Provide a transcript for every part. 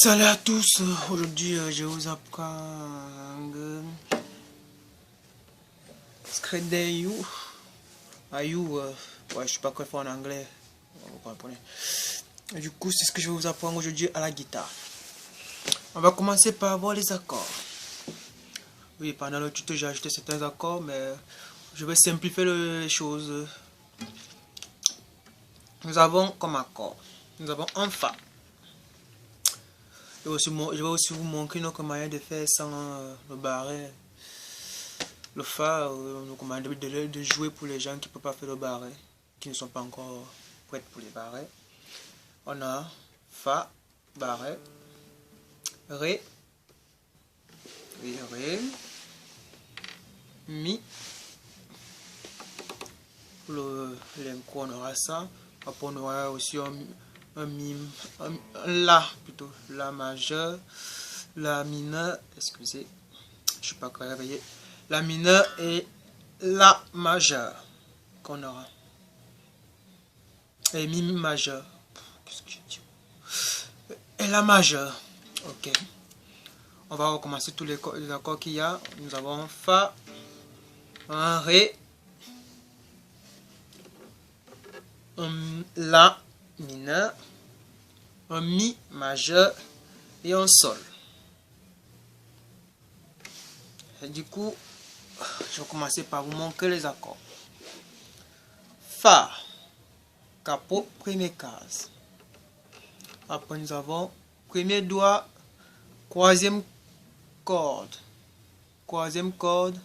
Salut à tous, aujourd'hui je vous apprends Screen You. Ouais, je suis pas très fort en anglais, vous comprenez. Et du coup, c'est ce que je vais vous apprendre aujourd'hui à la guitare. On va commencer par voir les accords. Oui, pendant le tuto, j'ai ajouté certains accords, mais je vais simplifier les choses. Nous avons comme accord, nous avons un Fa. Je vais aussi vous montrer une autre manière de faire sans le barré. Le Fa, on nous recommande de jouer pour les gens qui ne peuvent pas faire le barré, qui ne sont pas encore prêts pour les barrés. On a Fa, barré, Ré, oui, Ré, Mi. Pour l'incro, on aura ça. Après, on aura aussi un Mi, un La plutôt, La majeur, La mineur, excusez, je ne suis pas encore réveillé. La mineur et La majeur qu'on aura. Et Mi majeur. Qu'est-ce que je dis? Et La majeur. Ok. On va recommencer tous les accords qu'il y a. Nous avons un Fa, un Ré, un La mineur, un Mi majeur et un Sol. Et du coup, je vais commencer par vous montrer les accords. Fa, capot, première case. Après, nous avons premier doigt, troisième corde. Troisième corde,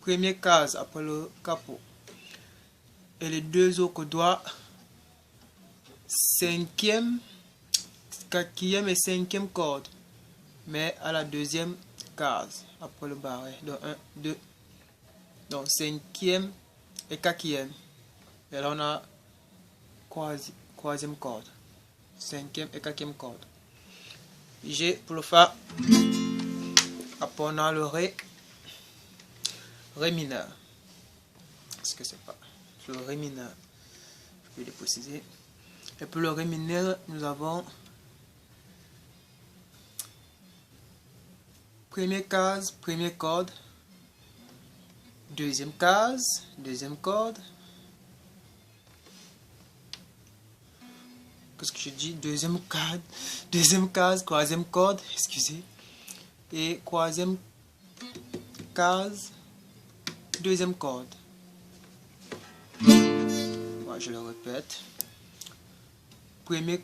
première case après le capot. Et les deux autres doigts, cinquième, quatrième et cinquième corde, mais à la deuxième case après le barré. Donc 1, 2, donc cinquième et quatrième. Et là on a troisième corde, cinquième et quatrième corde. G pour le Fa. Après on a le Ré, Ré mineur. Est-ce que c'est pas le Ré mineur? Je vais le préciser. Et pour le Ré mineur, nous avons première case, première corde, deuxième case, deuxième corde. Qu'est-ce que je dis? Deuxième case, troisième corde, excusez. Et troisième case, deuxième corde. Ouais, je le répète. Première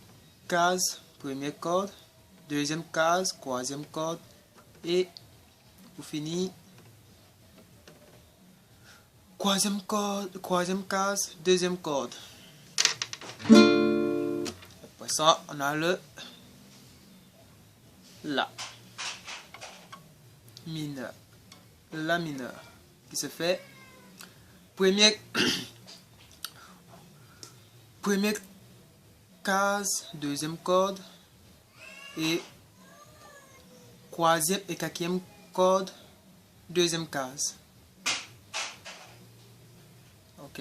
case, première corde, deuxième case, troisième corde. Et pour finir, troisième case, deuxième corde. Après ça, on a le La mineur, La mineur, qui se fait première case, deuxième corde, et troisième et quatrième corde, deuxième case. Ok.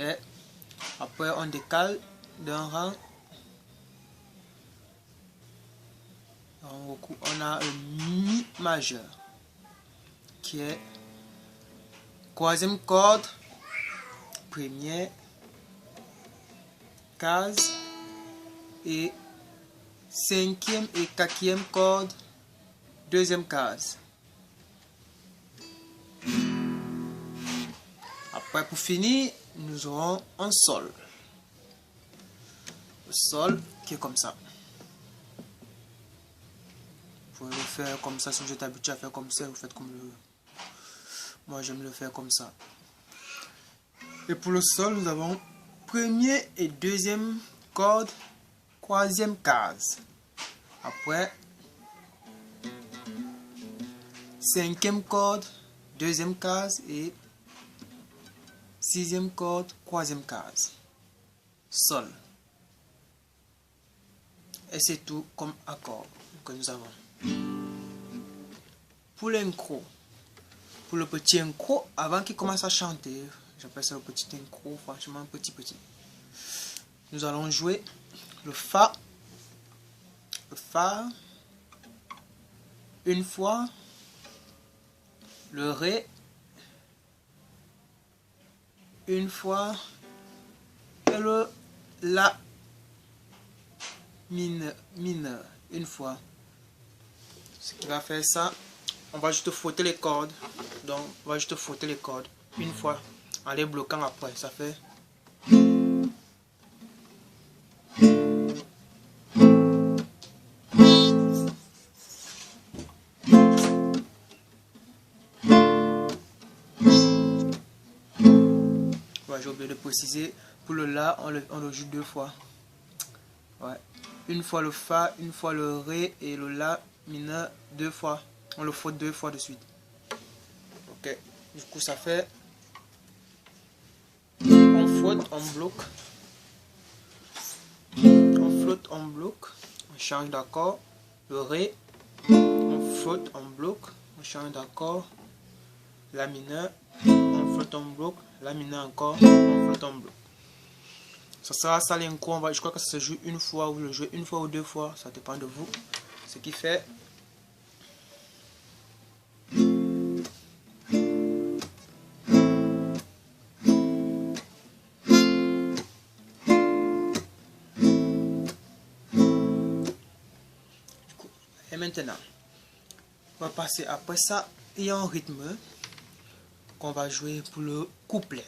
Après on décale d'un rang. On a un Mi majeur qui est troisième corde, première case, et cinquième et quatrième corde, deuxième case. Après, pour finir, nous aurons un Sol. Le Sol qui est comme ça. Vous pouvez le faire comme ça. Si vous êtes habitué à faire comme ça, vous faites comme le... Moi, j'aime le faire comme ça. Et pour le Sol, nous avons premier et deuxième corde, troisième case. Après, cinquième corde, deuxième case, et sixième corde, troisième case. Sol. Et c'est tout comme accord que nous avons. Pour l'intro, pour le petit intro, avant qu'il commence à chanter, j'appelle ça le petit intro, franchement petit. Nous allons jouer le Fa, le fa, une fois, le ré, une fois, et le la mineur, une fois. Ce qui va faire ça, on va juste frotter les cordes. Donc, on va juste frotter les cordes une fois en les bloquant après. Ça fait. Ouais, j'ai oublié de préciser. Pour le la, on le joue deux fois. Ouais. Une fois le fa, une fois le ré et le la mineur deux fois. On le frotte deux fois de suite. Ok. Du coup, ça fait. On frotte, on bloque. On flotte, on bloque. On change d'accord. Le ré. On flotte, on bloque. On change d'accord. La mineur. On flotte, on bloque. La mineur encore. On flotte, on bloque. Ça sera ça l'inco. Je crois que ça se joue une fois. Vous le jouez une fois ou deux fois. Ça dépend de vous. Ce qui fait. Et maintenant, on va passer après ça. Il y a un rythme qu'on va jouer pour le couplet.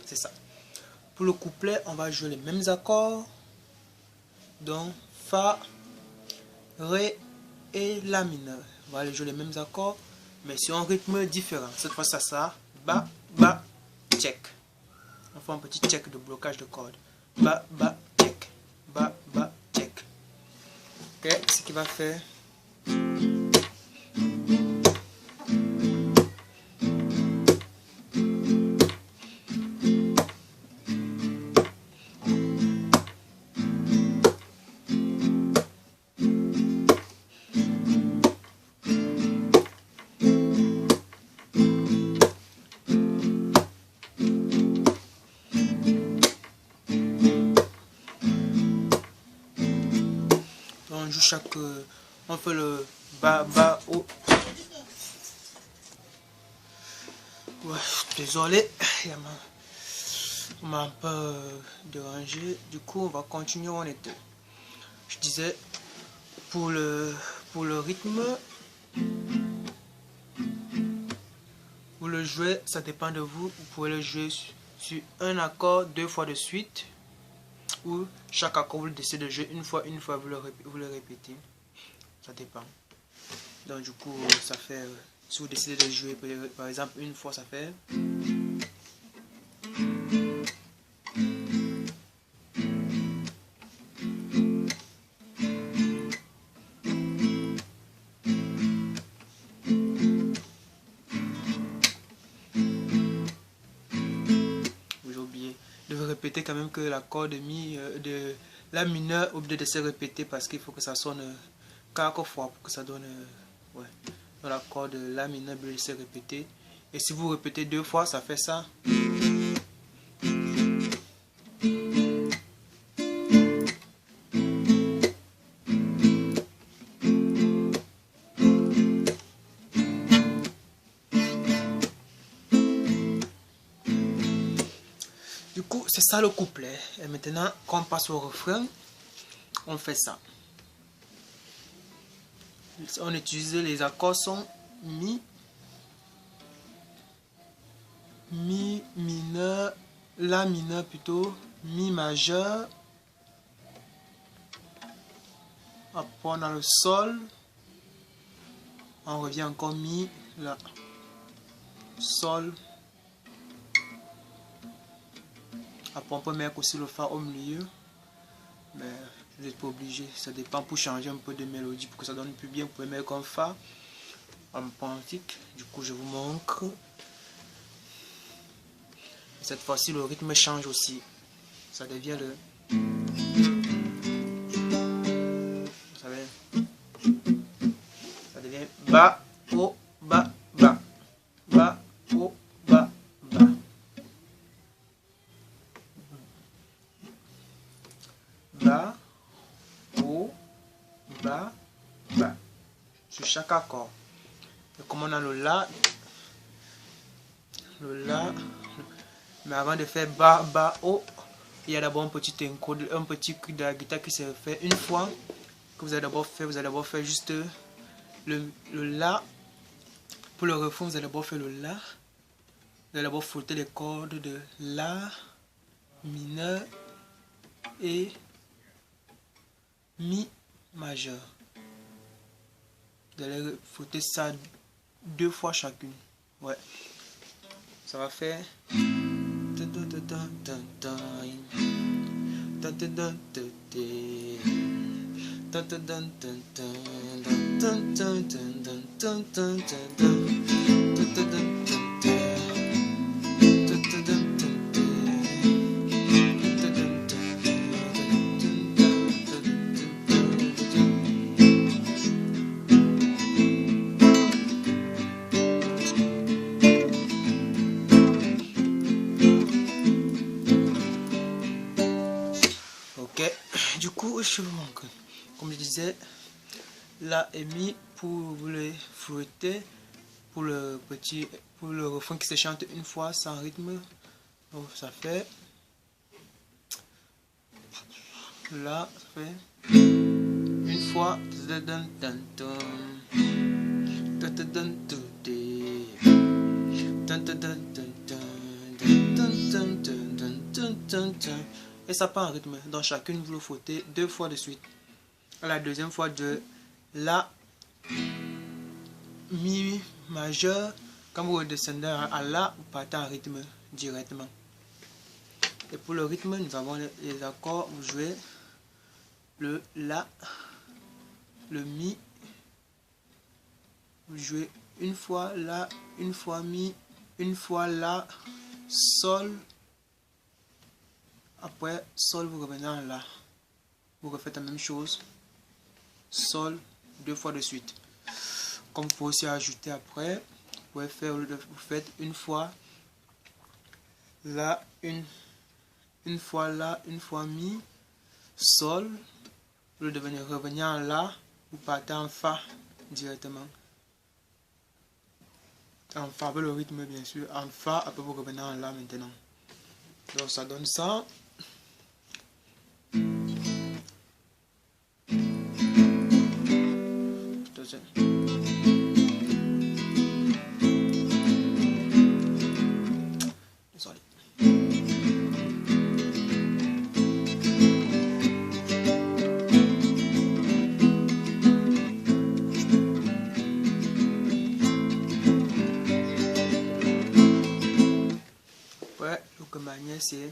C'est ça. Pour le couplet, on va jouer les mêmes accords. Donc, fa, ré et la mineur. On va aller jouer les mêmes accords, mais sur un rythme différent. Cette fois, ça sera ba, ba, check. On fait un petit check de blocage de cordes. Ba, ba, check. Ba, ba, check. Ok, ce qui va faire. On joue chaque. On fait le ba, ba, oh. Ouais, désolé, on m'a un peu dérangé. Du coup, on va continuer où on était. Je disais, pour le rythme, vous le jouez, ça dépend de vous. Vous pouvez le jouer sur un accord deux fois de suite. Ou chaque accord, vous le décidez de jouer une fois, vous le répétez. Ça dépend. Donc, du coup, ça fait. Si vous décidez de jouer, par exemple, une fois, ça fait. J'ai oublié de répéter quand même que l'accord de mi, de la mineure, obligé de se répéter parce qu'il faut que ça sonne 4 fois pour que ça donne. Ouais. Donc l'accord de la mineure, obligé de se répéter. Et si vous répétez deux fois, ça fait ça. Du coup, c'est ça le couplet. Et maintenant, quand on passe au refrain, on fait ça. On utilise les accords sont mi, mi mineur, la mineur plutôt, mi majeur. Après on a le sol. On revient encore mi, la, sol. Après on peut mettre aussi le fa au milieu. Mais vous n'êtes pas obligé. Ça dépend pour changer un peu de mélodie. Pour que ça donne plus bien, vous pouvez mettre un fa en pentique. Du coup je vous montre. Cette fois-ci, le rythme change aussi. Ça devient le. Ça devient ba, o, ba, ba. Ba, o, ba, ba. Ba, o, chaque accord. Et comme on a le La, mais avant de faire Ba, Ba, O, il y a d'abord un petit encode, un petit coup de la guitare qui se fait une fois. Que vous allez d'abord faire juste le La. Pour le refrain, vous allez d'abord faire le La. Vous allez d'abord frotter les cordes de La mineur et Mi majeur. Vous allez frotter ça 2 fois chacune. Ouais. Ça va faire. Ok, du coup, je vous montre. Comme je disais, La et Mi pour vous les fouetter pour le refrain qui se chante une fois sans rythme. Donc ça fait La, ça fait une fois. Et ça part en rythme. Dans chacune, vous le frottez 2 fois de suite. À la deuxième fois de La, Mi majeur, quand vous redescendez à La, vous partez en rythme directement. Et pour le rythme, nous avons les accords. Vous jouez le La, le Mi. Vous jouez une fois La, une fois Mi, une fois La, Sol. Après Sol, vous revenez en La. Vous refaites la même chose. Sol, 2 fois de suite. Comme vous pouvez aussi ajouter après, vous faites une fois La, une fois La, une fois Mi, Sol. Vous devenez revenir en La, vous partez en Fa directement. En Fa avec le rythme bien sûr. En Fa, après vous revenez en La maintenant. Donc ça donne ça. Désolé. Ouais, le commandement c'est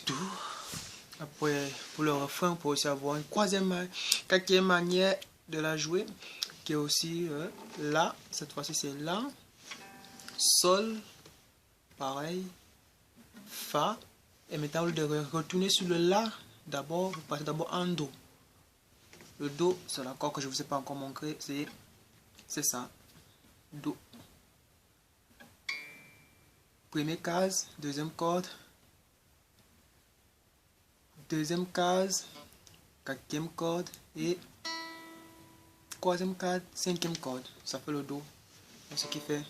tout. Après, pour le refrain, on peut aussi avoir une quatrième manière de la jouer, qui est aussi La. Cette fois-ci, c'est La, Sol, pareil, Fa. Et maintenant, vous devez retourner sur le La. D'abord, vous passez d'abord en Do. Le Do, c'est l'accord que je ne vous ai pas encore montré, c'est ça. Do. Première case, deuxième corde. Deuxième case, quatrième corde et troisième corde, cinquième corde. Ça fait le Do. C'est ce qui fait.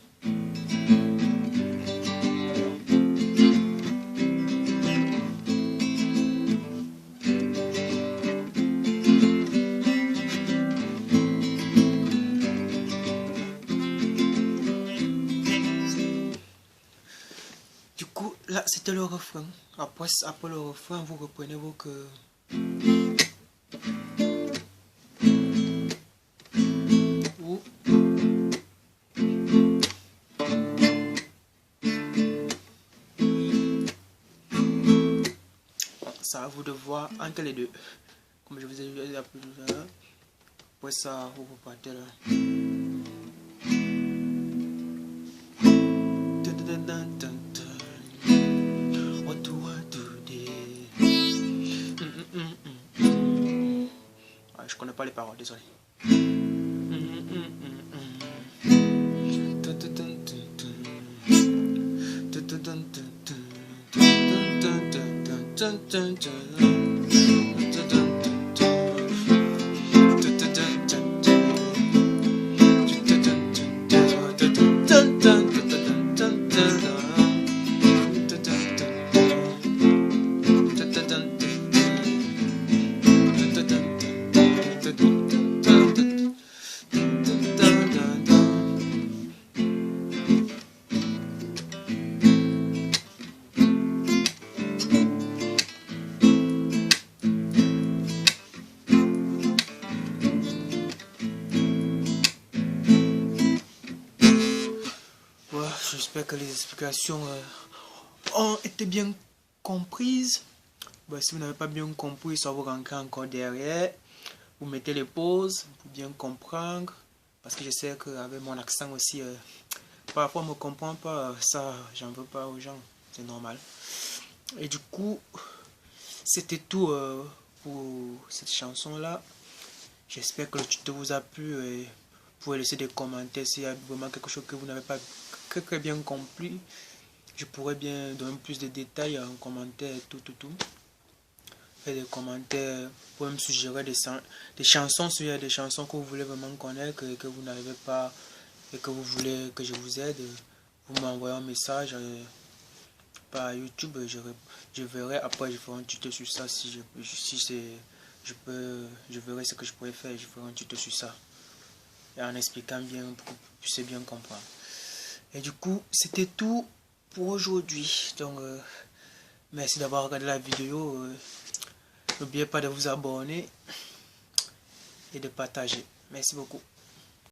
Du coup, là, c'était le refrain. Après le refrain, vous reprenez vos chœurs. Ça à vous de voir entre les deux. Comme je vous ai dit tout à l'heure. Après ça, vous repartez là. je connais pas les paroles, désolé. J'espère que les explications ont été bien comprises. Bon, si vous n'avez pas bien compris, ça vous rentrez encore derrière. Vous mettez les pauses pour bien comprendre. Parce que je sais qu'avec mon accent aussi, parfois on ne me comprend pas. Ça, j'en veux pas aux gens. C'est normal. Et du coup, c'était tout pour cette chanson-là. J'espère que le tuto vous a plu. Et vous pouvez laisser des commentaires s'il y a vraiment quelque chose que vous n'avez pas très bien compris. Je pourrais bien donner plus de détails en commentaire, tout. Faites des commentaires pour me suggérer des chansons, s'il y a des chansons que vous voulez vraiment connaître et que vous n'arrivez pas et que vous voulez que je vous aide. Vous m'envoyez un message par YouTube, je verrai, après je ferai un tuto sur ça. Si je verrai ce que je pourrais faire, je ferai un tuto sur ça. Et en expliquant bien pour que vous puissiez bien comprendre. Et du coup, c'était tout pour aujourd'hui. Donc, merci d'avoir regardé la vidéo. N'oubliez pas de vous abonner et de partager. Merci beaucoup.